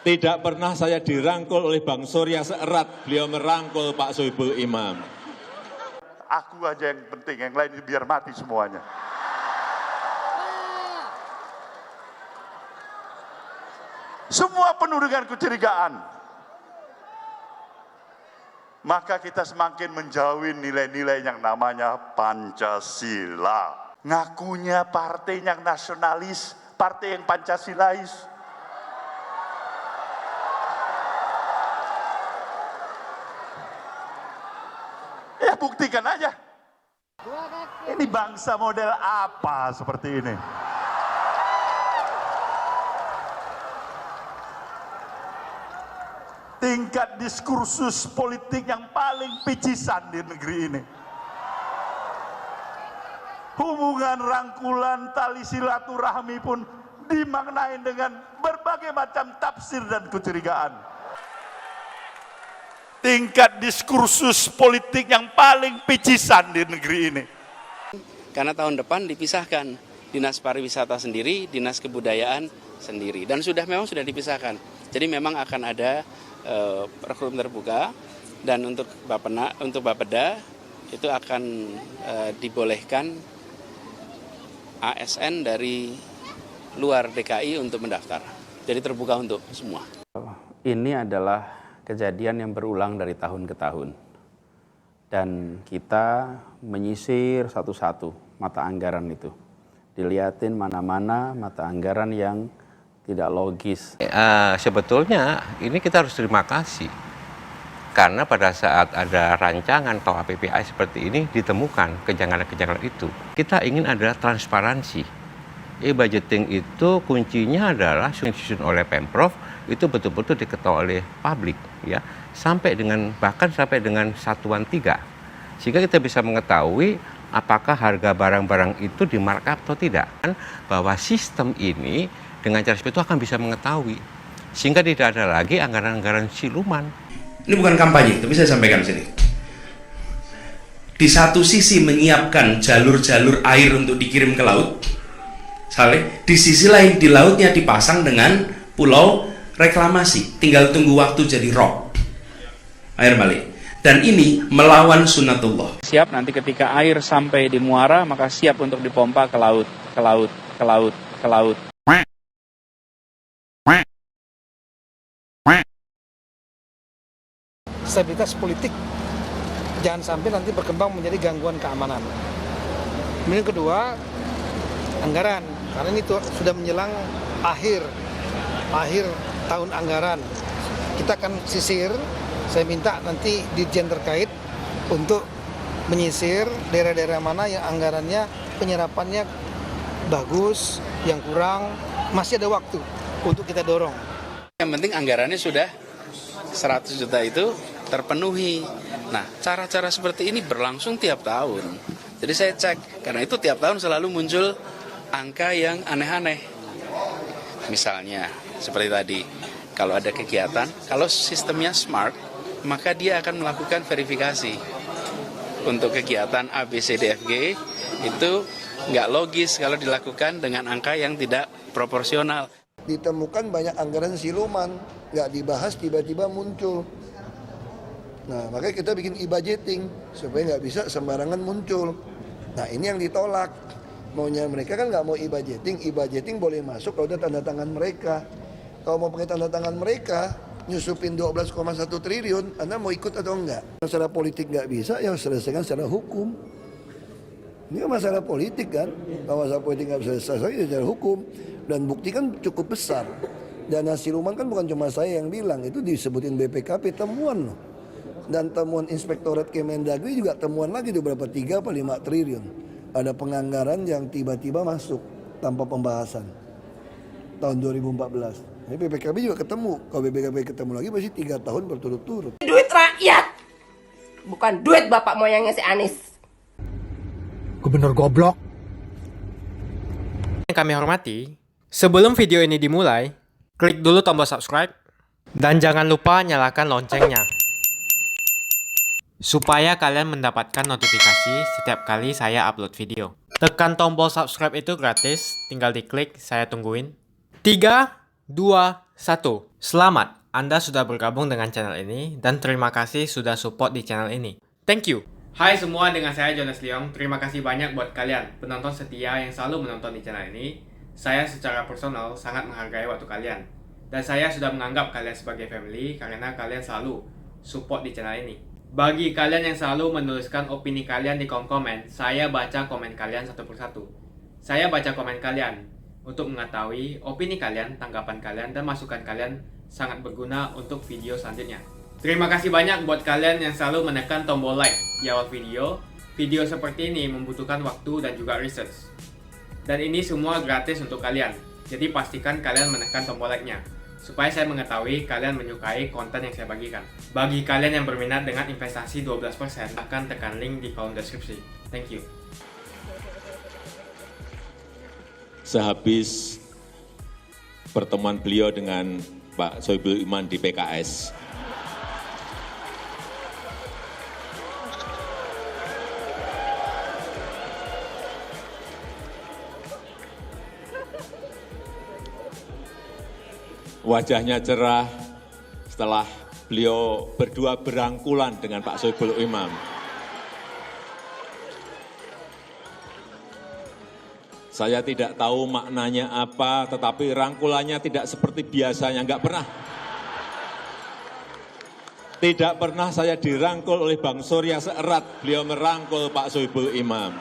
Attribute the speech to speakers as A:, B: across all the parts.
A: Tidak pernah saya dirangkul oleh Bang Surya seerat beliau merangkul Pak Sohibul Imam.
B: Aku aja yang penting, yang lain biar mati semuanya. Semua penuh dengan kecurigaan. Maka kita semakin menjauhi nilai-nilai yang namanya Pancasila. Ngakunya partai yang nasionalis, partai yang Pancasilais. Ya buktikan aja. Ini bangsa model apa seperti ini? Tingkat diskursus politik yang paling picisan di negeri ini. Hubungan rangkulan tali silaturahmi pun dimaknai dengan berbagai macam tafsir dan kecurigaan. Tingkat diskursus politik yang paling picisan di negeri ini.
C: Karena tahun depan dipisahkan, Dinas Pariwisata sendiri, Dinas Kebudayaan sendiri, dan memang sudah dipisahkan. Jadi memang akan ada rekrutmen terbuka, dan untuk Bapeda itu akan dibolehkan ASN dari luar DKI untuk mendaftar. Jadi terbuka untuk semua. Ini adalah kejadian yang berulang dari tahun ke tahun. Dan kita menyisir satu-satu mata anggaran itu. Dilihatin mana-mana mata anggaran yang tidak logis.
D: Sebetulnya ini kita harus terima kasih. Karena pada saat ada rancangan atau APPA seperti ini ditemukan kejanggalan-kejanggalan itu. Kita ingin ada transparansi. E-budgeting itu kuncinya adalah disusun oleh Pemprov, itu betul-betul diketahui oleh publik, ya, bahkan sampai dengan satuan 3, sehingga kita bisa mengetahui apakah harga barang-barang itu di markup atau tidak. Bahwa sistem ini dengan cara seperti itu akan bisa mengetahui, sehingga tidak ada lagi anggaran-anggaran siluman.
E: Ini bukan kampanye, tapi saya sampaikan sini. Di satu sisi menyiapkan jalur-jalur air untuk dikirim ke laut, di sisi lain di lautnya dipasang dengan pulau reklamasi, tinggal tunggu waktu jadi rock, air balik. Dan ini melawan sunnatullah.
C: Siap nanti ketika air sampai di muara, maka siap untuk dipompa ke laut, ke laut, ke laut, ke laut.
F: Stabilitas politik jangan sampai nanti berkembang menjadi gangguan keamanan. Kemudian kedua, anggaran, karena ini sudah menjelang akhir tahun anggaran. Kita akan sisir, saya minta nanti dirjen terkait untuk menyisir daerah-daerah mana yang anggarannya penyerapannya bagus, yang kurang, masih ada waktu untuk kita dorong.
C: Yang penting anggarannya sudah 100 juta itu terpenuhi. Nah, cara-cara seperti ini berlangsung tiap tahun. Jadi saya cek, karena itu tiap tahun selalu muncul angka yang aneh-aneh. Misalnya, seperti tadi, kalau ada kegiatan, kalau sistemnya smart, maka dia akan melakukan verifikasi. Untuk kegiatan A, B, C, D, F, G, itu nggak logis kalau dilakukan dengan angka yang tidak proporsional.
G: Ditemukan banyak anggaran siluman, nggak dibahas tiba-tiba muncul. Nah, makanya kita bikin e-budgeting supaya nggak bisa sembarangan muncul. Nah, ini yang ditolak. Maunya mereka kan nggak mau e-budgeting boleh masuk kalau ada tanda tangan mereka. Kalau mau pakai tanda tangan mereka, nyusupin 12,1 triliun, Anda mau ikut atau enggak? Masalah politik nggak bisa, ya selesaikan secara hukum. Ini kan masalah politik kan, kalau masalah politik nggak bisa selesai secara hukum. Dan bukti kan cukup besar. Dana siluman kan bukan cuma saya yang bilang, itu disebutin BPKP, temuan loh. Dan temuan Inspektorat Kemendagri juga temuan lagi di berapa 3 atau 5 triliun. Ada penganggaran yang tiba-tiba masuk tanpa pembahasan tahun 2014. Ini BPKP juga ketemu. Kalau BPKP ketemu lagi pasti 3 tahun berturut-turut.
H: Duit rakyat, bukan duit bapak moyangnya si Anies.
F: Gubernur goblok.
I: Yang kami hormati, sebelum video ini dimulai, klik dulu tombol subscribe dan jangan lupa nyalakan loncengnya supaya kalian mendapatkan notifikasi setiap kali saya upload video. Tekan tombol subscribe itu gratis, tinggal diklik, saya tungguin. 3, 2, 1. Selamat, Anda sudah bergabung dengan channel ini dan terima kasih sudah support di channel ini. Thank you. Hai semua, dengan saya Jonas Leong. Terima kasih banyak buat kalian, penonton setia yang selalu menonton di channel ini. Saya secara personal sangat menghargai waktu kalian. Dan saya sudah menganggap kalian sebagai family karena kalian selalu support di channel ini. Bagi kalian yang selalu menuliskan opini kalian di kolom komen, saya baca komen kalian satu persatu. Saya baca komen kalian untuk mengetahui opini kalian, tanggapan kalian, dan masukan kalian sangat berguna untuk video selanjutnya. Terima kasih banyak buat kalian yang selalu menekan tombol like di awal video. Video seperti ini membutuhkan waktu dan juga research. Dan ini semua gratis untuk kalian. Jadi pastikan kalian menekan tombol like-nya, supaya saya mengetahui kalian menyukai konten yang saya bagikan. Bagi kalian yang berminat dengan investasi 12%, akan tekan link di kolom deskripsi. Thank you.
A: Sehabis pertemuan beliau dengan Pak Sohibul Iman di PKS, wajahnya cerah setelah beliau berdua berangkulan dengan Pak Sohibul Imam. Saya tidak tahu maknanya apa, tetapi rangkulannya tidak seperti biasanya, Tidak pernah saya dirangkul oleh Bang Surya seerat beliau merangkul Pak Sohibul Imam.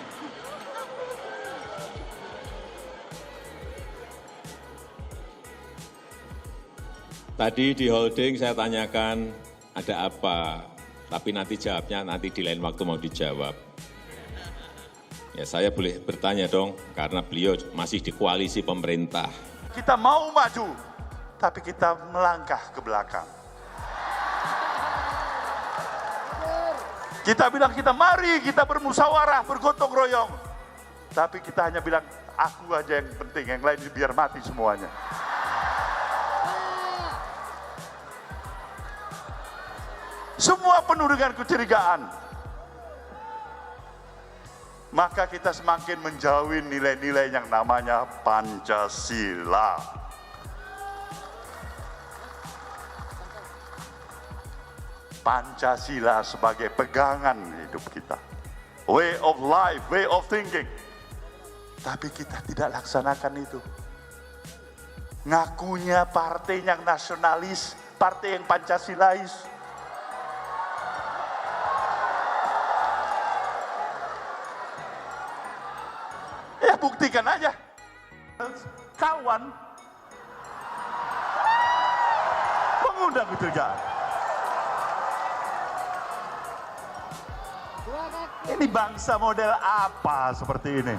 A: Tadi di holding saya tanyakan ada apa, tapi nanti jawabnya nanti di lain waktu mau dijawab. Ya saya boleh bertanya dong, karena beliau masih di koalisi pemerintah.
B: Kita mau maju, tapi kita melangkah ke belakang. Kita bilang mari kita bermusyawarah, bergotong royong. Tapi kita hanya bilang, aku aja yang penting, yang lain biar mati semuanya. Semua penuh dengan kecurigaan. Maka kita semakin menjauhi nilai-nilai yang namanya Pancasila. Pancasila sebagai pegangan hidup kita. Way of life, way of thinking. Tapi kita tidak laksanakan itu. Ngakunya partai yang nasionalis, partai yang Pancasilais. Ya buktikan aja. Kawan mengundang kecurigaan. Ini bangsa model apa seperti ini?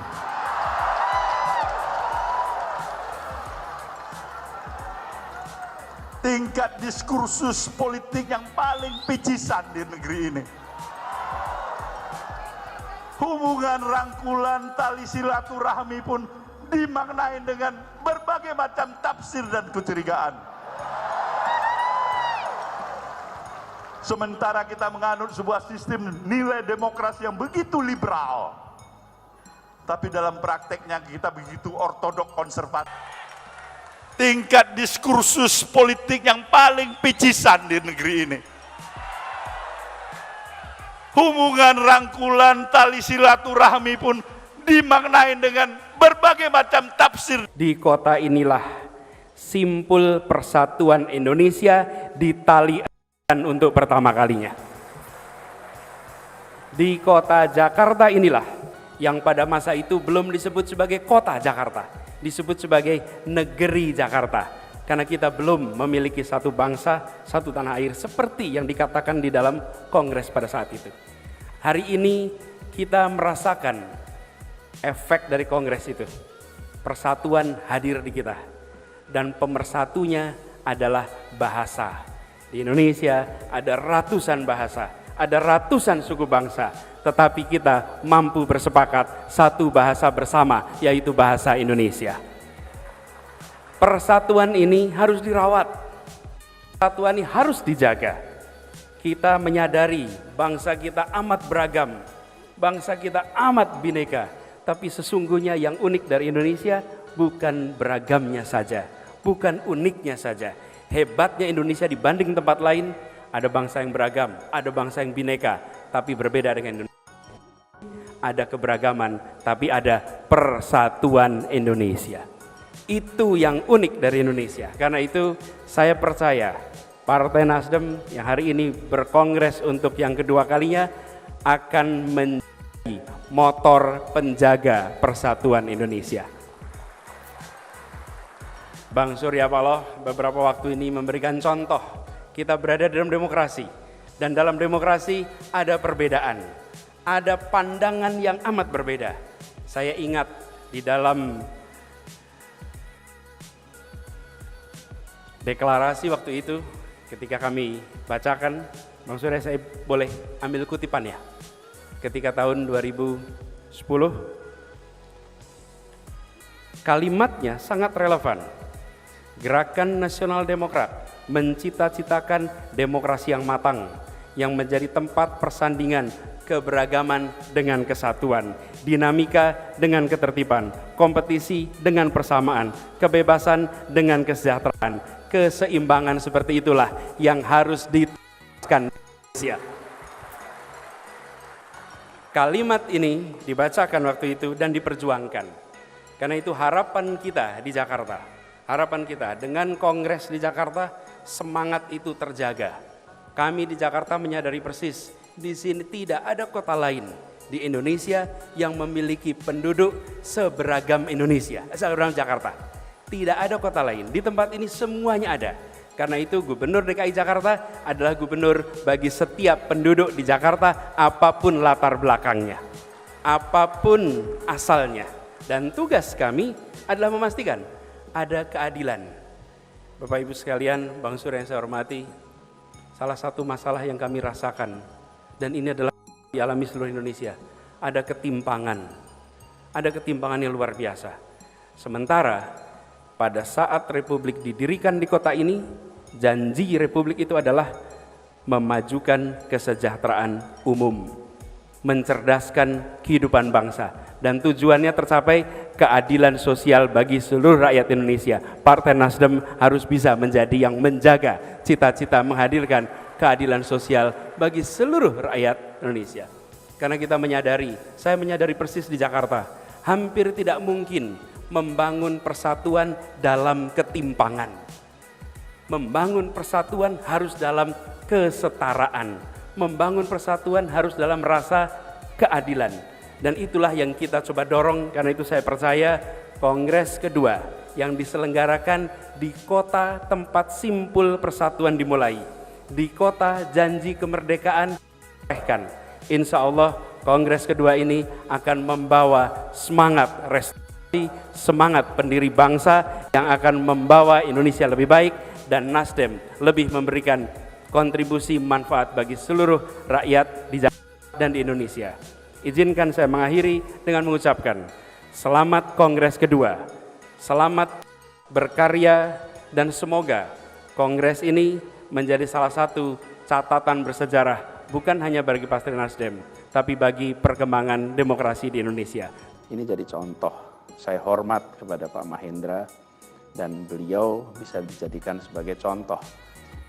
B: Tingkat diskursus politik yang paling picisan di negeri ini. Hubungan rangkulan tali silaturahmi pun dimaknai dengan berbagai macam tafsir dan kecurigaan. Sementara kita menganut sebuah sistem nilai demokrasi yang begitu liberal, tapi dalam prakteknya kita begitu ortodok konservatif. Tingkat diskursus politik yang paling picisan di negeri ini. Hubungan rangkulan tali silaturahmi pun dimaknai dengan berbagai macam tafsir.
J: Di kota inilah simpul persatuan Indonesia ditalikan untuk pertama kalinya. Di kota Jakarta inilah yang pada masa itu belum disebut sebagai kota Jakarta, disebut sebagai negeri Jakarta. Karena kita belum memiliki satu bangsa, satu tanah air seperti yang dikatakan di dalam kongres pada saat itu. Hari ini kita merasakan efek dari kongres itu. Persatuan hadir di kita. Dan pemersatunya adalah bahasa. Di Indonesia ada ratusan bahasa, ada ratusan suku bangsa. Tetapi kita mampu bersepakat satu bahasa bersama, yaitu bahasa Indonesia. Persatuan ini harus dirawat. Persatuan ini harus dijaga. Kita menyadari bangsa kita amat beragam. Bangsa kita amat bineka. Tapi sesungguhnya yang unik dari Indonesia bukan beragamnya saja. Bukan uniknya saja. Hebatnya Indonesia dibanding tempat lain, ada bangsa yang beragam, ada bangsa yang bineka, tapi berbeda dengan Indonesia. Ada keberagaman, tapi ada persatuan Indonesia. Itu yang unik dari Indonesia. Karena itu saya percaya Partai Nasdem yang hari ini berkongres untuk yang kedua kalinya akan menjadi motor penjaga persatuan Indonesia. Bang Surya Paloh beberapa waktu ini memberikan contoh, kita berada dalam demokrasi, dan dalam demokrasi ada perbedaan, ada pandangan yang amat berbeda. Saya ingat di dalam deklarasi waktu itu ketika kami bacakan, Bang Surya, saya boleh ambil kutipan ya, ketika tahun 2010, kalimatnya sangat relevan. Gerakan Nasional Demokrat mencita-citakan demokrasi yang matang, yang menjadi tempat persandingan keberagaman dengan kesatuan, dinamika dengan ketertiban, kompetisi dengan persamaan, kebebasan dengan kesejahteraan, keseimbangan seperti itulah yang harus diteruskan di Indonesia. Kalimat ini dibacakan waktu itu dan diperjuangkan. Karena itu harapan kita di Jakarta, harapan kita dengan kongres di Jakarta, semangat itu terjaga. Kami di Jakarta menyadari persis, di sini tidak ada kota lain di Indonesia yang memiliki penduduk seberagam Indonesia, seberagam Jakarta. Tidak ada kota lain, di tempat ini semuanya ada. Karena itu Gubernur DKI Jakarta adalah gubernur bagi setiap penduduk di Jakarta, apapun latar belakangnya, apapun asalnya. Dan tugas kami adalah memastikan ada keadilan. Bapak Ibu sekalian, Bang Surya yang saya hormati, salah satu masalah yang kami rasakan, dan ini adalah dialami seluruh Indonesia, ada ketimpangan yang luar biasa. Sementara pada saat Republik didirikan di kota ini, janji Republik itu adalah memajukan kesejahteraan umum, mencerdaskan kehidupan bangsa, dan tujuannya tercapai keadilan sosial bagi seluruh rakyat Indonesia. Partai Nasdem harus bisa menjadi yang menjaga cita-cita menghadirkan keadilan sosial bagi seluruh rakyat Indonesia. Karena kita menyadari, saya menyadari persis di Jakarta, hampir tidak mungkin membangun persatuan dalam ketimpangan. Membangun persatuan harus dalam kesetaraan. Membangun persatuan harus dalam rasa keadilan. Dan itulah yang kita coba dorong. Karena itu saya percaya kongres kedua yang diselenggarakan di kota tempat simpul persatuan dimulai, di kota janji kemerdekaan, insya Allah kongres kedua ini akan membawa semangat restitusi, semangat pendiri bangsa yang akan membawa Indonesia lebih baik, dan Nasdem lebih memberikan kontribusi manfaat bagi seluruh rakyat di Jakarta dan di Indonesia. Izinkan saya mengakhiri dengan mengucapkan selamat kongres kedua, selamat berkarya, dan semoga kongres ini menjadi salah satu catatan bersejarah bukan hanya bagi Partai Nasdem, tapi bagi perkembangan demokrasi di Indonesia.
K: Ini jadi contoh, saya hormat kepada Pak Mahendra dan beliau bisa dijadikan sebagai contoh.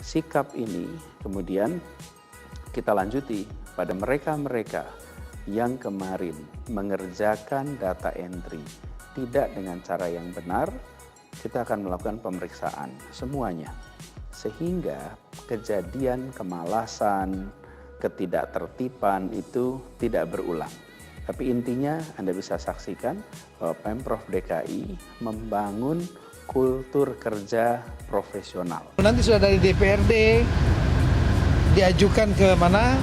K: Sikap ini kemudian kita lanjuti pada mereka-mereka yang kemarin mengerjakan data entry tidak dengan cara yang benar. Kita akan melakukan pemeriksaan semuanya, sehingga kejadian kemalasan, ketidaktertiban itu tidak berulang. Tapi intinya Anda bisa saksikan bahwa Pemprov DKI membangun kultur kerja profesional.
F: Nanti sudah dari DPRD diajukan ke mana?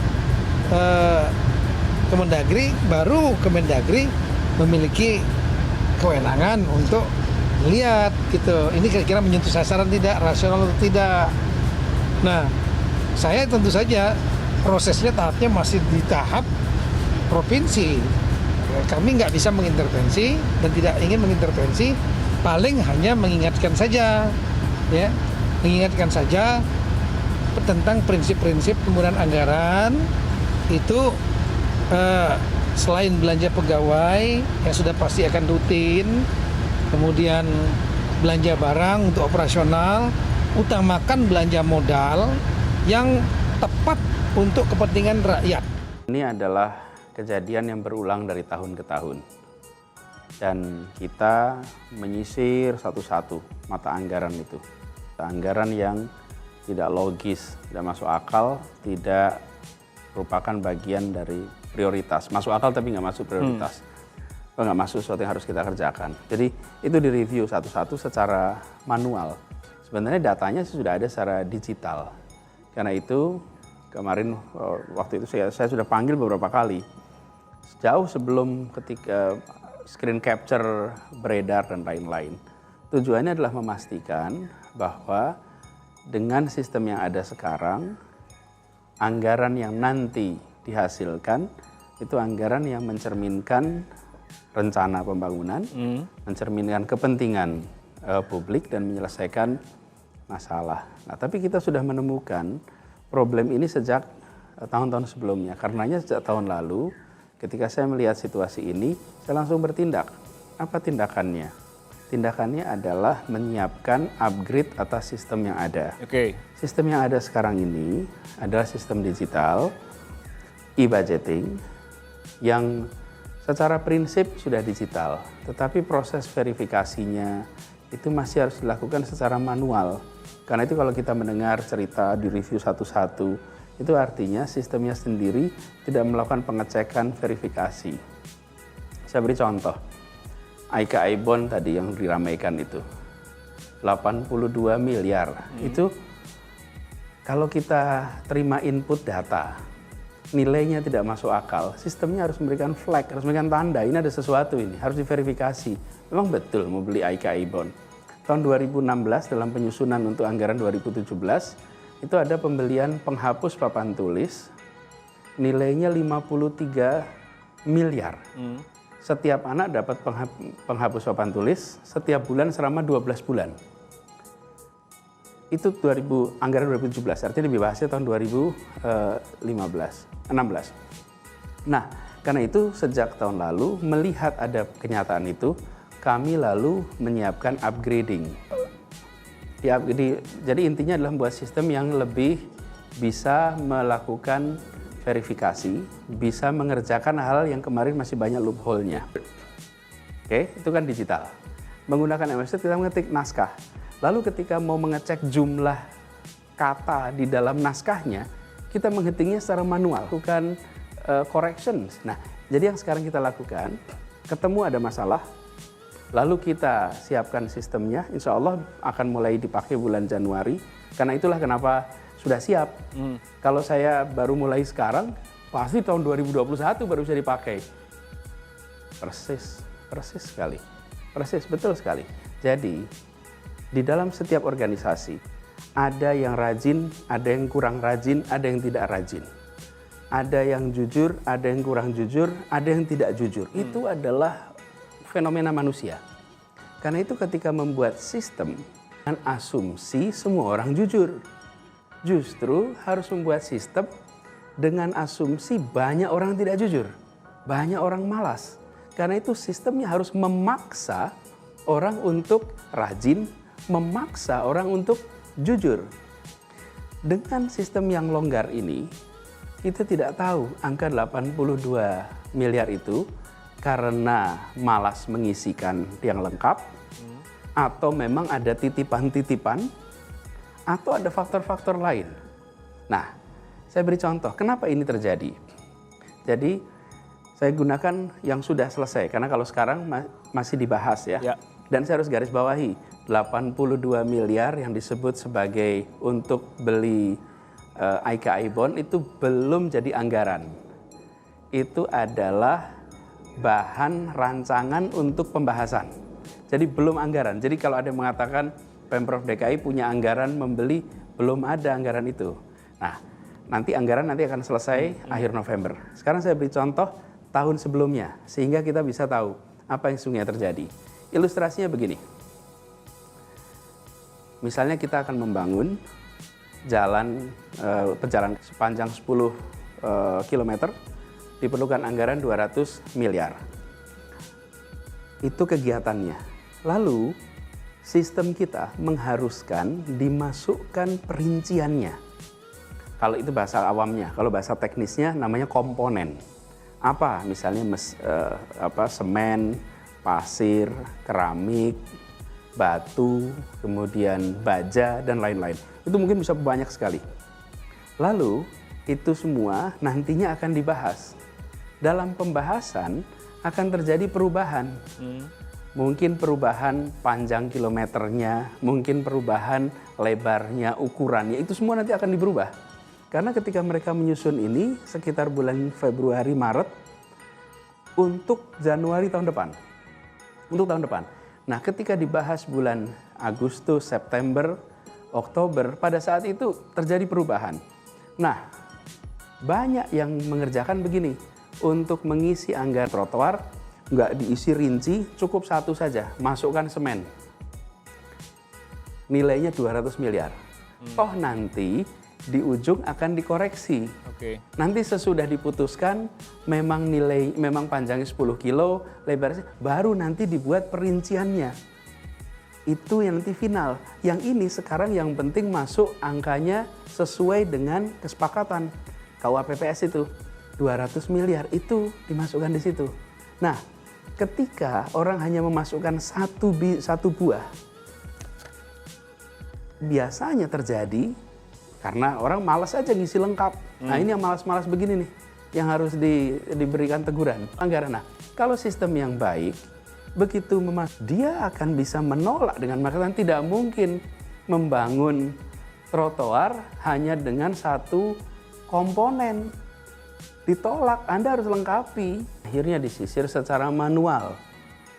F: Kemendagri, baru Kemendagri memiliki kewenangan untuk melihat gitu. Ini kira-kira menyentuh sasaran tidak, rasional atau tidak. Nah, saya tentu saja prosesnya tahapnya masih di tahap provinsi. Kami nggak bisa mengintervensi dan tidak ingin mengintervensi, paling hanya mengingatkan saja, ya, mengingatkan saja tentang prinsip-prinsip penggunaan anggaran itu. Selain belanja pegawai yang sudah pasti akan rutin, kemudian belanja barang untuk operasional, utamakan belanja modal yang tepat untuk kepentingan rakyat.
K: Ini adalah kejadian yang berulang dari tahun ke tahun. Dan kita menyisir satu-satu mata anggaran itu. Anggaran yang tidak logis, tidak masuk akal, tidak merupakan bagian dari prioritas. Masuk akal tapi nggak masuk prioritas. Nggak masuk sesuatu yang harus kita kerjakan. Jadi itu direview satu-satu secara manual. Sebenarnya datanya sudah ada secara digital. Karena itu kemarin waktu itu saya sudah panggil beberapa kali. Jauh sebelum ketika screen capture beredar dan lain-lain. Tujuannya adalah memastikan bahwa dengan sistem yang ada sekarang, anggaran yang nanti dihasilkan itu anggaran yang mencerminkan rencana pembangunan, mencerminkan kepentingan publik dan menyelesaikan masalah. Nah, tapi kita sudah menemukan problem ini sejak tahun-tahun sebelumnya. Karenanya sejak tahun lalu, ketika saya melihat situasi ini, saya langsung bertindak. Apa tindakannya? Tindakannya adalah menyiapkan upgrade atas sistem yang ada. Sistem yang ada sekarang ini adalah sistem digital, e-budgeting, yang secara prinsip sudah digital, tetapi proses verifikasinya itu masih harus dilakukan secara manual. Karena itu kalau kita mendengar cerita di review satu-satu, itu artinya sistemnya sendiri tidak melakukan pengecekan verifikasi. Saya beri contoh, IKI bond tadi yang diramaikan itu, 82 miliar. Itu kalau kita terima input data, nilainya tidak masuk akal, sistemnya harus memberikan flag, harus memberikan tanda, ini ada sesuatu ini, harus diverifikasi. Memang betul mau beli IKI bond. Tahun 2016 dalam penyusunan untuk anggaran 2017, itu ada pembelian penghapus papan tulis, nilainya 53 miliar. Setiap anak dapat penghapus papan tulis, setiap bulan selama 12 bulan. Itu anggaran 2017, artinya dibahasnya tahun 2016. Nah, karena itu sejak tahun lalu melihat ada kenyataan itu, kami lalu menyiapkan upgrading. Jadi intinya adalah membuat sistem yang lebih bisa melakukan verifikasi, bisa mengerjakan hal yang kemarin masih banyak loophole-nya. Oke, itu kan digital. Menggunakan MS kita mengetik naskah. Lalu ketika mau mengecek jumlah kata di dalam naskahnya, kita menghitingnya secara manual, bukan corrections. Nah, jadi yang sekarang kita lakukan, ketemu ada masalah, lalu kita siapkan sistemnya, insya Allah akan mulai dipakai bulan Januari, karena itulah kenapa sudah siap. Kalau saya baru mulai sekarang, pasti tahun 2021 baru bisa dipakai. Persis sekali. Persis, betul sekali. Jadi, di dalam setiap organisasi, ada yang rajin, ada yang kurang rajin, ada yang tidak rajin. Ada yang jujur, ada yang kurang jujur, ada yang tidak jujur. Itu adalah fenomena manusia. Karena itu ketika membuat sistem, dengan asumsi semua orang jujur. Justru harus membuat sistem dengan asumsi banyak orang tidak jujur. Banyak orang malas. Karena itu sistemnya harus memaksa orang untuk rajin, memaksa orang untuk jujur. Dengan sistem yang longgar ini, kita tidak tahu angka 82 miliar itu karena malas mengisikan yang lengkap, atau memang ada titipan-titipan, atau ada faktor-faktor lain. Nah, saya beri contoh, kenapa ini terjadi? Jadi, saya gunakan yang sudah selesai, karena kalau sekarang masih dibahas ya. Dan saya harus garis bawahi, 82 miliar yang disebut sebagai untuk beli IKI bond itu belum jadi anggaran. Itu adalah bahan rancangan untuk pembahasan. Jadi belum anggaran. Jadi kalau ada yang mengatakan Pemprov DKI punya anggaran membeli, belum ada anggaran itu. Nah, nanti anggaran akan selesai akhir November. Sekarang saya beri contoh tahun sebelumnya, sehingga kita bisa tahu apa yang sesungguhnya terjadi. Ilustrasinya begini. Misalnya kita akan membangun pejalan sepanjang 10 km, diperlukan anggaran 200 miliar. Itu kegiatannya. Lalu sistem kita mengharuskan dimasukkan perinciannya. Kalau itu bahasa awamnya, kalau bahasa teknisnya namanya komponen. Apa? Misalnya semen, pasir, keramik, batu, kemudian baja, dan lain-lain. Itu mungkin bisa banyak sekali. Lalu itu semua nantinya akan dibahas. Dalam pembahasan akan terjadi perubahan. Mungkin perubahan panjang kilometernya, mungkin perubahan lebarnya, ukurannya, itu semua nanti akan diberubah. Karena ketika mereka menyusun ini sekitar bulan Februari, Maret, untuk Januari tahun depan. Untuk tahun depan. Nah, ketika dibahas bulan Agustus, September, Oktober, pada saat itu terjadi perubahan. Nah, banyak yang mengerjakan begini. Untuk mengisi anggaran trotoar, nggak diisi rinci, cukup satu saja, masukkan semen. Nilainya 200 miliar. Toh nanti di ujung akan dikoreksi. Nanti sesudah diputuskan memang panjangnya 10 kilo, lebarnya, baru nanti dibuat perinciannya. Itu yang nanti final. Yang ini sekarang yang penting masuk angkanya sesuai dengan kesepakatan. KUHPPS itu 200 miliar itu dimasukkan di situ. Nah, ketika orang hanya memasukkan satu buah, biasanya terjadi karena orang malas aja ngisi lengkap. Nah, ini yang malas-malas begini nih, yang harus diberikan teguran. Anggaran. Nah, kalau sistem yang baik, begitu dia akan bisa menolak dengan mengatakan tidak mungkin membangun trotoar hanya dengan satu komponen. Ditolak, Anda harus lengkapi. Akhirnya disisir secara manual.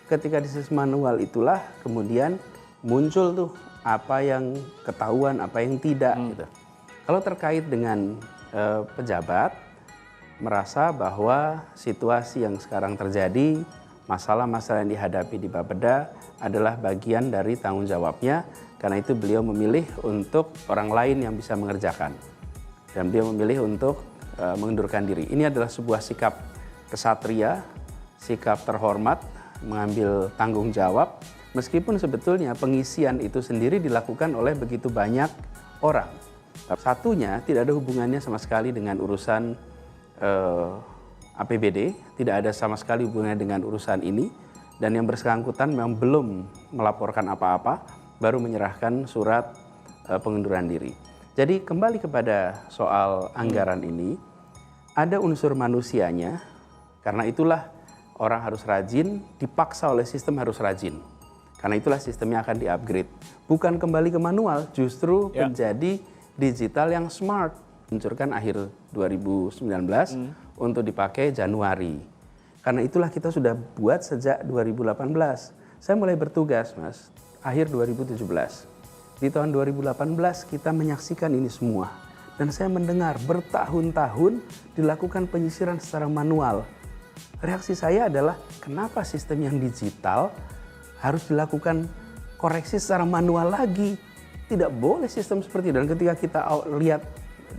K: Ketika disisir manual itulah kemudian muncul tuh apa yang ketahuan, apa yang tidak. Gitu. Kalau terkait dengan pejabat, merasa bahwa situasi yang sekarang terjadi, masalah-masalah yang dihadapi di Bapeda adalah bagian dari tanggung jawabnya. Karena itu beliau memilih untuk orang lain yang bisa mengerjakan. Dan beliau memilih untuk mengundurkan diri. Ini adalah sebuah sikap kesatria, sikap terhormat, mengambil tanggung jawab, meskipun sebetulnya pengisian itu sendiri dilakukan oleh begitu banyak orang. Satunya tidak ada hubungannya sama sekali dengan urusan APBD, tidak ada sama sekali hubungannya dengan urusan ini, dan yang bersangkutan memang belum melaporkan apa-apa, baru menyerahkan surat pengunduran diri. Jadi kembali kepada soal anggaran ini, ada unsur manusianya, karena itulah orang harus rajin, dipaksa oleh sistem harus rajin. Karena itulah sistemnya akan di-upgrade. Bukan kembali ke manual, justru menjadi digital yang smart. Luncurkan akhir 2019 untuk dipakai Januari. Karena itulah kita sudah buat sejak 2018. Saya mulai bertugas, Mas, akhir 2017. Di tahun 2018 kita menyaksikan ini semua. Dan saya mendengar bertahun-tahun dilakukan penyisiran secara manual. Reaksi saya adalah kenapa sistem yang digital harus dilakukan koreksi secara manual lagi. Tidak boleh sistem seperti itu. Dan ketika kita lihat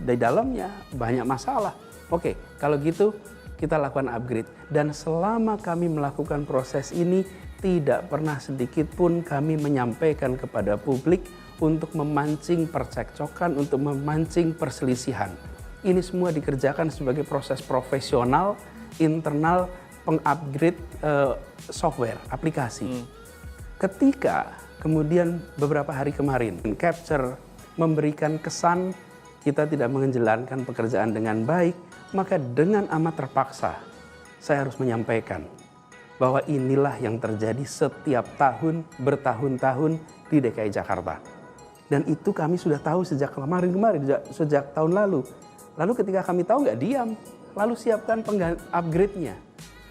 K: di dalamnya banyak masalah. Oke, kalau gitu kita lakukan upgrade. Dan selama kami melakukan proses ini, tidak pernah sedikit pun kami menyampaikan kepada publik untuk memancing percekcokan, untuk memancing perselisihan. Ini semua dikerjakan sebagai proses profesional, internal, pengupgrade software, aplikasi. Ketika kemudian beberapa hari kemarin, capture memberikan kesan kita tidak menjalankan pekerjaan dengan baik, maka dengan amat terpaksa saya harus menyampaikan bahwa inilah yang terjadi setiap tahun, bertahun-tahun di DKI Jakarta. Dan itu kami sudah tahu sejak kemarin, sejak tahun lalu. Lalu ketika kami tahu nggak diam, lalu siapkan upgrade-nya.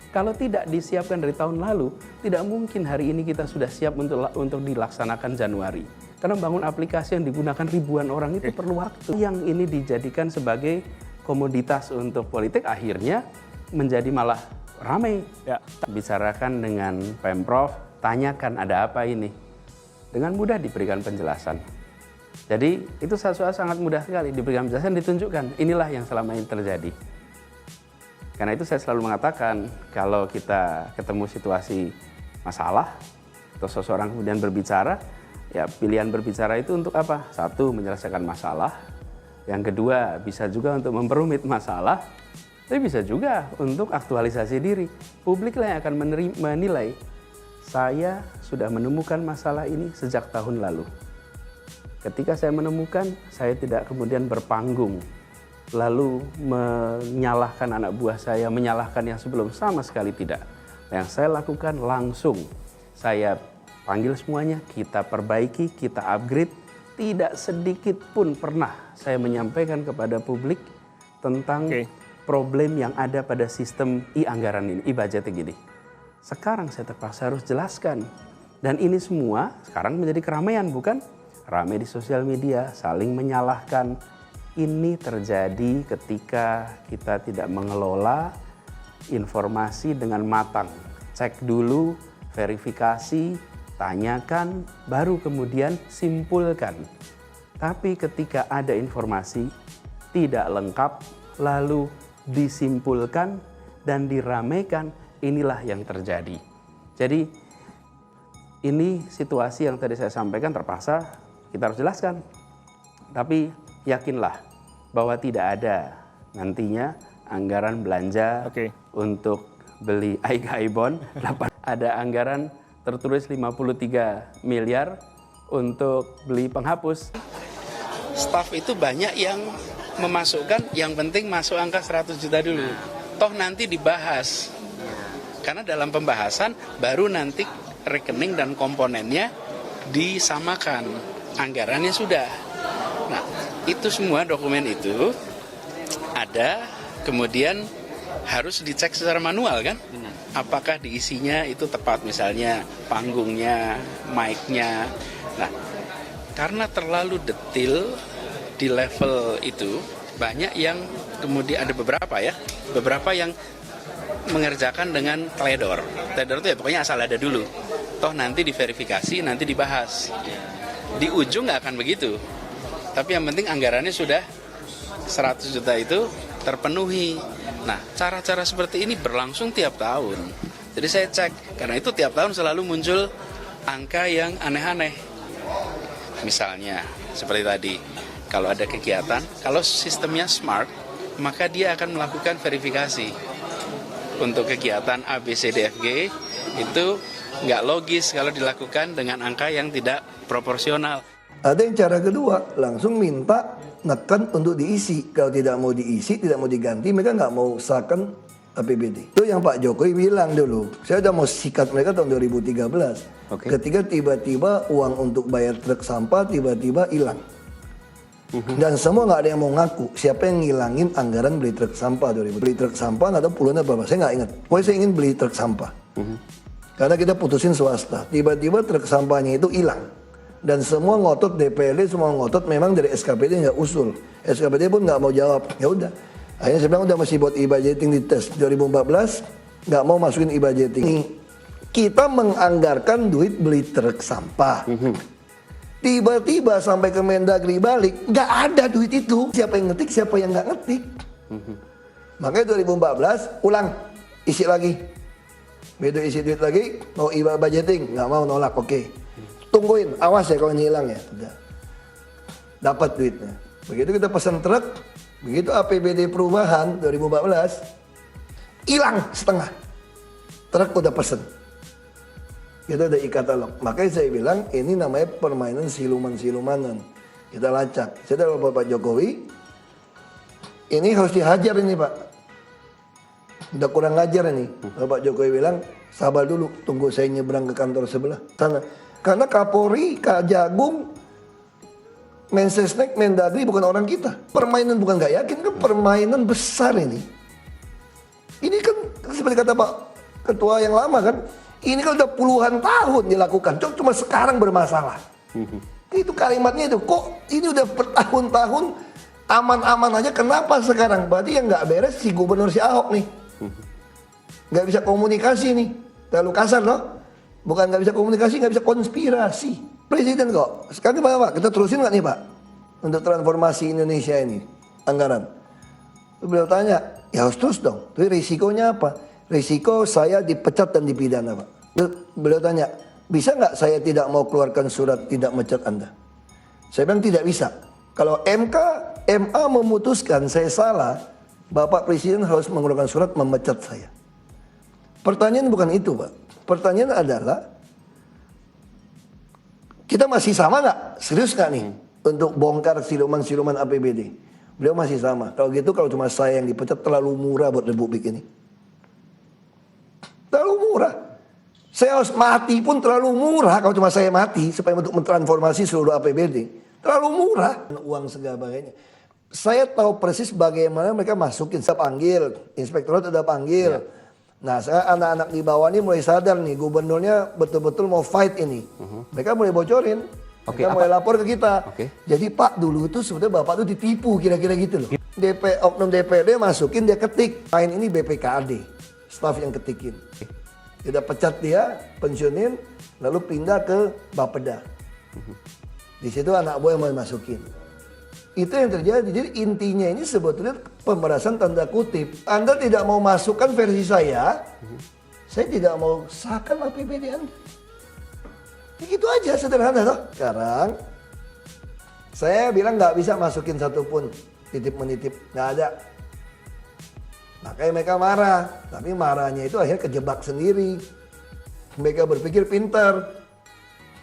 K: Kalau tidak disiapkan dari tahun lalu, tidak mungkin hari ini kita sudah siap untuk dilaksanakan Januari. Karena bangun aplikasi yang digunakan ribuan orang itu perlu waktu. Yang ini dijadikan sebagai komoditas untuk politik, akhirnya menjadi malah ramai. Bicarakan dengan Pemprov, tanyakan ada apa ini. Dengan mudah diberikan penjelasan. Jadi itu sesuatu sangat mudah sekali, diberikan penjelasan, ditunjukkan. Inilah yang selama ini terjadi. Karena itu saya selalu mengatakan, kalau kita ketemu situasi masalah, atau seseorang kemudian berbicara, Ya, pilihan berbicara itu untuk apa? Satu, menyelesaikan masalah. Yang kedua, bisa juga untuk memperumit masalah. Tapi bisa juga untuk aktualisasi diri. Publik lah yang akan menilai. Saya sudah menemukan masalah ini sejak tahun lalu. Ketika saya menemukan, saya tidak kemudian berpanggung. Lalu menyalahkan anak buah saya, menyalahkan yang sebelum, sama sekali tidak. Yang saya lakukan langsung, saya panggil semuanya, kita perbaiki, kita upgrade. Tidak sedikit pun pernah saya menyampaikan kepada publik tentang problem yang ada pada sistem e-anggaran ini, e-budgeting ini. Sekarang saya terpaksa harus jelaskan. Dan ini semua sekarang menjadi keramaian, bukan? Ramai di sosial media, saling menyalahkan. Ini terjadi ketika kita tidak mengelola informasi dengan matang. Cek dulu, verifikasi, tanyakan, baru kemudian simpulkan. Tapi ketika ada informasi tidak lengkap, lalu disimpulkan dan diramaikan, inilah yang terjadi. Jadi ini situasi yang tadi saya sampaikan terpaksa kita harus jelaskan. Tapi yakinlah bahwa tidak ada nantinya anggaran belanja untuk beli AIK bond. Ada anggaran tertulis 53 miliar untuk beli penghapus.
C: Staf itu banyak yang memasukkan, yang penting masuk angka 100 juta dulu. Toh nanti dibahas. Karena dalam pembahasan baru nanti rekening dan komponennya disamakan. Anggarannya sudah. Nah, itu semua dokumen itu ada, kemudian harus dicek secara manual kan? Apakah diisinya itu tepat, misalnya panggungnya, mic-nya. Nah, karena terlalu detail di level itu, banyak yang kemudian ada beberapa yang mengerjakan dengan teledor. Teledor itu ya pokoknya asal ada dulu. Toh nanti diverifikasi, nanti dibahas. Di ujung nggak akan begitu. Tapi yang penting anggarannya sudah 100 juta itu terpenuhi. Nah, cara-cara seperti ini berlangsung tiap tahun. Jadi saya cek, karena itu tiap tahun selalu muncul angka yang aneh-aneh. Misalnya, seperti tadi, kalau ada kegiatan, kalau sistemnya smart, maka dia akan melakukan verifikasi. Untuk kegiatan A, B, C, D, F, G, itu nggak logis kalau dilakukan dengan angka yang tidak proporsional.
G: Ada yang cara kedua, langsung minta nekan untuk diisi. Kalau tidak mau diisi, tidak mau diganti, mereka nggak mau sahkan APBD. Itu yang Pak Jokowi bilang dulu. Saya udah mau sikat mereka tahun 2013. Ketika tiba-tiba uang untuk bayar truk sampah tiba-tiba hilang. Dan semua nggak ada yang mau ngaku siapa yang ngilangin anggaran beli truk sampah 2000. Beli truk sampah nggak tahu puluhannya berapa, saya nggak ingat. Pokoknya saya ingin beli truk sampah. Karena kita putusin swasta. Tiba-tiba truk sampahnya itu hilang. Dan semua ngotot, DPRD semua ngotot, memang dari SKPD nggak usul. SKPD pun nggak mau jawab. Ya udah. Akhirnya saya bilang udah masih buat e-budgeting di tes 2014, nggak mau masukin e-budgeting. Kita menganggarkan duit beli truk sampah. Tiba-tiba sampai ke Mendagri balik, nggak ada duit itu. Siapa yang ngetik, siapa yang nggak ngetik. Makanya 2014 ulang, isi lagi. Begitu isi duit lagi, mau e-budgeting, nggak mau, nolak, oke. Tungguin, awas ya kalau ngilang ya. Udah. Dapat duitnya. Begitu kita pesan truk, begitu APBD perubahan 2014, hilang setengah. Truk udah pesen. Itu ada e-katalog. Makanya saya bilang ini namanya permainan siluman-silumanan. Kita lacak. Saya tahu Bapak Jokowi, ini harus dihajar ini Pak. Udah kurang ngajar ini. Bapak Jokowi bilang, sabar dulu, tunggu saya nyebrang ke kantor sebelah. Sana. Karena Kapolri, Kajagung, Mensesnek, Mendagri bukan orang kita. Permainan bukan nggak yakin, kan permainan besar ini. Ini kan seperti kata Pak Ketua yang lama kan, ini kan udah puluhan tahun dilakukan, cuma sekarang bermasalah. Itu kalimatnya itu, kok ini udah bertahun-tahun aman-aman aja, kenapa sekarang? Berarti yang nggak beres si gubernur si Ahok nih. Nggak bisa komunikasi nih, terlalu kasar loh. Bukan nggak bisa komunikasi, nggak bisa konspirasi. Presiden kok. Sekarang Pak, kita terusin nggak nih Pak? Untuk transformasi Indonesia ini, anggaran. Beliau tanya, ya harus terus dong. Tapi risikonya apa? Risiko saya dipecat dan dipidana Pak. Beliau tanya, Bisa nggak saya tidak mau keluarkan surat tidak mecat Anda? Saya bilang tidak bisa. Kalau MA memutuskan saya salah, Bapak Presiden harus mengeluarkan surat memecat saya. Pertanyaan bukan itu, Pak. Pertanyaan adalah, kita masih sama nggak? Serius nggak nih? Untuk bongkar siluman-siluman APBD. Beliau masih sama. Kalau gitu, kalau cuma saya yang dipecat, terlalu murah buat Republik ini. Terlalu murah. Saya harus mati pun terlalu murah kalau cuma saya mati supaya untuk mentransformasi seluruh APBD. Terlalu murah. Uang sebagainya. Saya tahu persis bagaimana mereka masukin. Saya panggil, inspektorat udah panggil. Ya. Nah, saya anak-anak di bawah ini mulai sadar nih, gubernurnya betul-betul mau fight ini. Mereka mulai bocorin. Mereka mulai lapor ke kita. Jadi Pak, dulu itu sebenarnya Bapak itu ditipu kira-kira gitu loh. Oknum DPRD masukin, dia ketik. Main ini BPKAD. Staf yang ketikin. Kita pecat dia, pensiunin, lalu pindah ke Bapeda. Di situ anak buah yang mau masukin. Itu yang terjadi. Jadi intinya ini sebetulnya pemerasan tanda kutip. Anda tidak mau masukkan versi saya tidak mau sahkan APBD Anda. Ya gitu aja, sederhana toh. Sekarang saya bilang nggak bisa masukin satupun titip menitip, nggak ada. Makanya mereka marah, tapi marahnya itu akhirnya kejebak sendiri. Mereka berpikir pintar.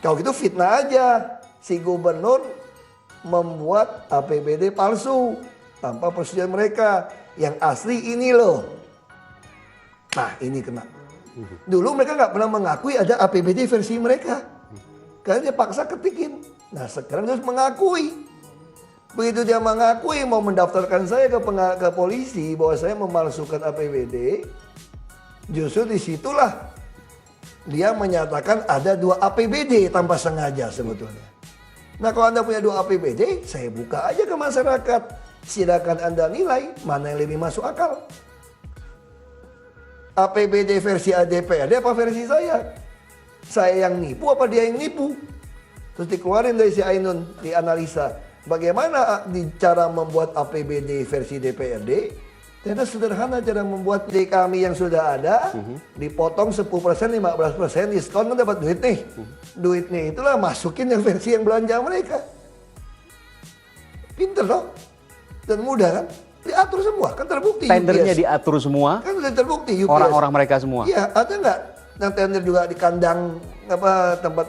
G: Kalau gitu fitnah aja. Si gubernur membuat APBD palsu tanpa persetujuan mereka. Yang asli ini loh. Nah ini kena. Dulu mereka nggak pernah mengakui ada APBD versi mereka. Karena dia paksa ketikin. Nah sekarang dia harus mengakui. Begitu dia mengakui mau mendaftarkan saya ke polisi bahwa saya memalsukan APBD, justru disitulah dia menyatakan ada 2 APBD tanpa sengaja sebetulnya. Nah kalau Anda punya 2 APBD, saya buka aja ke masyarakat. Silakan Anda nilai mana yang lebih masuk akal. APBD versi DPRD apa versi saya? Saya yang nipu apa dia yang nipu? Terus dikeluarin dari si Ainun, dianalisa. Bagaimana cara membuat APBD versi DPRD? Ternyata sederhana cara membuat. Di kami yang sudah ada, dipotong 10%, 15%, diskon kan dapat duit nih. Duitnya itulah masukin yang versi yang belanja mereka. Pinter loh. Dan mudah kan? Diatur semua, kan terbukti.
K: Tendernya
G: UPS.
K: diatur semua.
G: Kan sudah terbukti UPS.
K: Orang-orang mereka semua.
G: Iya, ada nggak? Yang tender juga di kandang,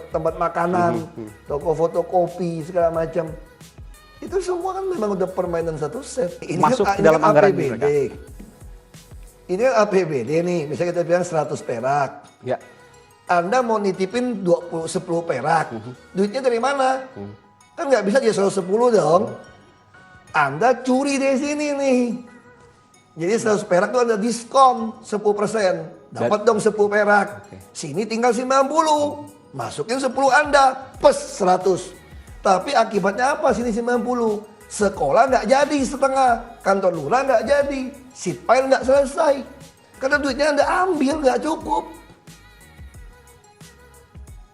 G: tempat makanan, toko fotokopi, segala macam. Itu semua kan memang udah permainan satu set. Ini
K: Masuk
G: kan,
K: ke dalam anggaran
G: APBD.
K: mereka.
G: Ini kan APBD nih, misalnya kita bilang 100 perak.
K: Ya.
G: Anda mau nitipin 10 perak. Duitnya dari mana? Kan nggak bisa dia 110 dong. Anda curi dari sini nih. Jadi 100 perak itu ada diskon 10%. Dapat dong 10 perak. Sini tinggal 90. Masukin 10 Anda, plus 100. Tapi akibatnya apa sini 90? Sekolah nggak jadi setengah, kantor lurah nggak jadi, sipil nggak selesai. Karena duitnya Anda ambil nggak cukup.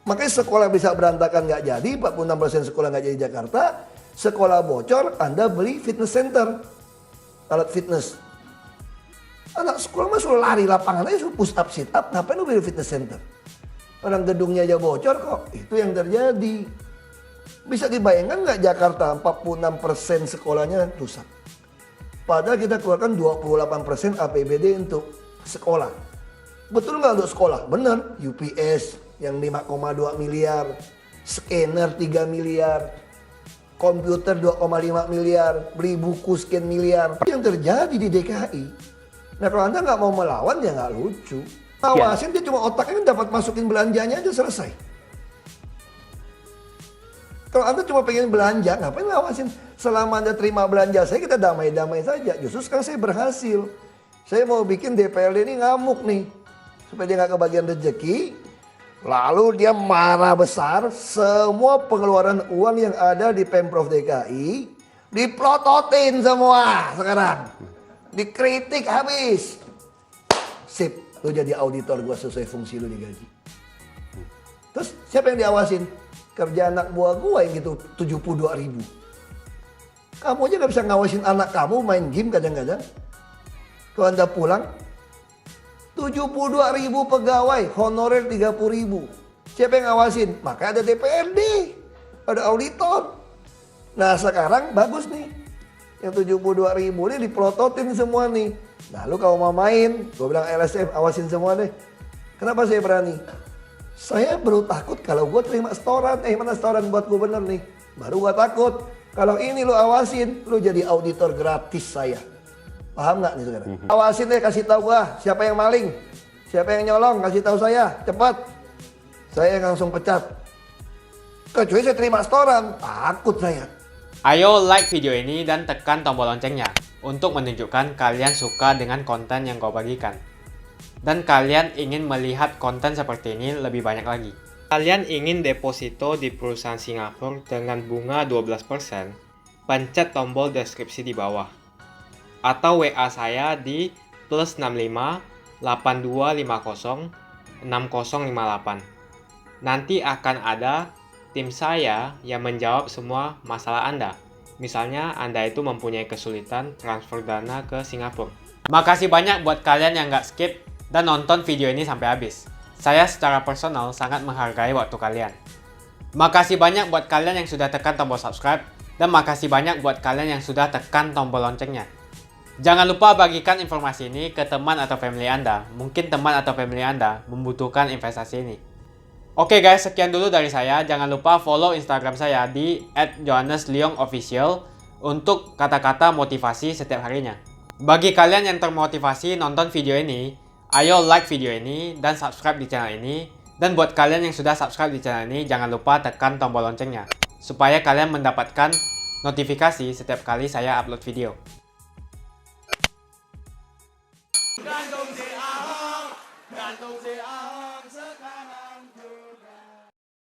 G: Makanya sekolah bisa berantakan nggak jadi, 46% sekolah nggak jadi Jakarta. Sekolah bocor, Anda beli fitness center, alat fitness. Anak sekolah mah suruh lari lapangan aja, suruh push up, sit up, ngapain lu beli fitness center? Orang gedungnya aja bocor kok, itu yang terjadi. Bisa dibayangkan nggak Jakarta 46% sekolahnya rusak. Padahal kita keluarkan 28% APBD untuk sekolah. Betul nggak untuk sekolah? Bener. UPS yang 5,2 miliar, scanner 3 miliar, komputer 2,5 miliar, beli buku sekian miliar. Yang terjadi di DKI. Nah kalau Anda nggak mau melawan ya nggak lucu. Awasin dia cuma otaknya dapat masukin belanjanya aja selesai. Kalau Anda cuma pengen belanja, ngapain ngawasin? Selama Anda terima belanja saya, kita damai-damai saja. Justru sekarang saya berhasil. Saya mau bikin DPRD ini ngamuk nih. Supaya dia nggak kebagian rezeki. Lalu dia marah besar. Semua pengeluaran uang yang ada di Pemprov DKI diplototin semua sekarang. Dikritik habis. Sip, lu jadi auditor gua sesuai fungsi lu digaji. Terus siapa yang diawasin? Kerja anak buah gua yang gitu 72.000. Kamu aja gak bisa ngawasin anak kamu main game kadang-kadang. Kalau Anda pulang, 72.000 pegawai, honorer 30.000. Siapa yang ngawasin? Makanya ada DPRD, ada auditor. Nah sekarang bagus nih, yang 72.000 ini dipelototin semua nih. Nah lu kalau mau main, gue bilang LSM awasin semua deh. Kenapa saya berani? Saya baru takut kalau gue terima setoran, mana setoran buat gubernur nih. Baru gue takut, kalau ini lu awasin, lu jadi auditor gratis saya. Paham nggak nih saudara? Awasin deh, kasih tahu gue siapa yang maling, siapa yang nyolong, kasih tahu saya, cepat. Saya langsung pecat. Kecuali saya terima setoran, takut saya.
I: Ayo like video ini dan tekan tombol loncengnya untuk menunjukkan kalian suka dengan konten yang kau bagikan. Dan kalian ingin melihat konten seperti ini lebih banyak lagi. Kalian ingin deposito di perusahaan Singapura dengan bunga 12%? Pencet tombol deskripsi di bawah. Atau WA saya di +65 8250 6058. Nanti akan ada tim saya yang menjawab semua masalah Anda. Misalnya Anda itu mempunyai kesulitan transfer dana ke Singapura. Makasih banyak buat kalian yang nggak skip dan nonton video ini sampai habis. Saya secara personal sangat menghargai waktu kalian. Makasih banyak buat kalian yang sudah tekan tombol subscribe. Dan makasih banyak buat kalian yang sudah tekan tombol loncengnya. Jangan lupa bagikan informasi ini ke teman atau family Anda. Mungkin teman atau family Anda membutuhkan investasi ini. Oke guys, sekian dulu dari saya. Jangan lupa follow Instagram saya di @johannesleongofficial untuk kata-kata motivasi setiap harinya. Bagi kalian yang termotivasi nonton video ini, ayo like video ini dan subscribe di channel ini. Dan buat kalian yang sudah subscribe di channel ini, jangan lupa tekan tombol loncengnya supaya kalian mendapatkan notifikasi setiap kali saya upload video.